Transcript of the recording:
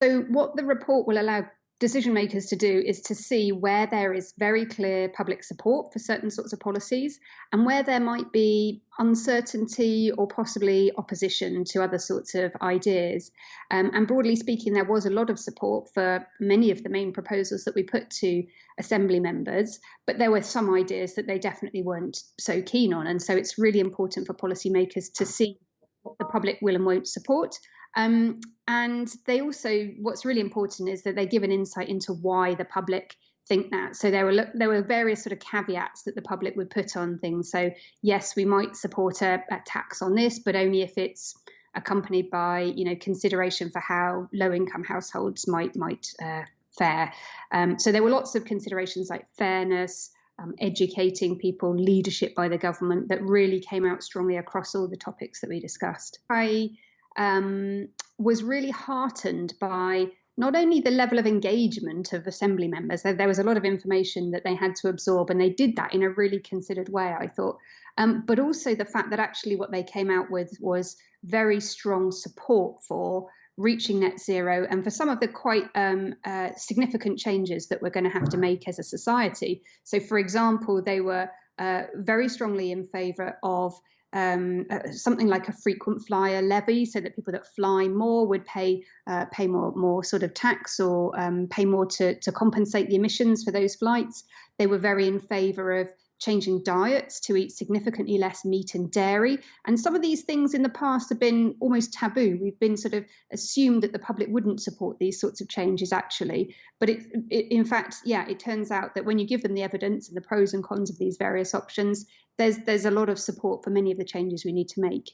So what the report will allow decision makers to do is to see where there is very clear public support for certain sorts of policies and where there might be uncertainty or possibly opposition to other sorts of ideas. And broadly speaking, there was a lot of support for many of the main proposals that we put to Assembly members, but there were some ideas that they definitely weren't so keen on. And so it's really important for policymakers to see what the public will and won't support. Um, and they also, what's really important is that they give an insight into why the public think that. So there were various sort of caveats that the public would put on things. So yes, we might support a tax on this, but only if it's accompanied by consideration for how low income households might fare. So there were lots of considerations like fairness. Educating people, leadership by the government that really came out strongly across all the topics that we discussed. I was really heartened by not only the level of engagement of Assembly members, there was a lot of information that they had to absorb, and they did that in a really considered way, I thought, but also the fact that actually what they came out with was very strong support for reaching net zero and for some of the quite significant changes that we're going to have to make as a society. So, for example, they were very strongly in favour of something like a frequent flyer levy, so that people that fly more would pay more sort of tax or pay more to compensate the emissions for those flights. They were very in favour of changing diets to eat significantly less meat and dairy. And some of these things in the past have been almost taboo. We've been sort of assumed that the public wouldn't support these sorts of changes actually. But in fact, it turns out that when you give them the evidence and the pros and cons of these various options, there's a lot of support for many of the changes we need to make.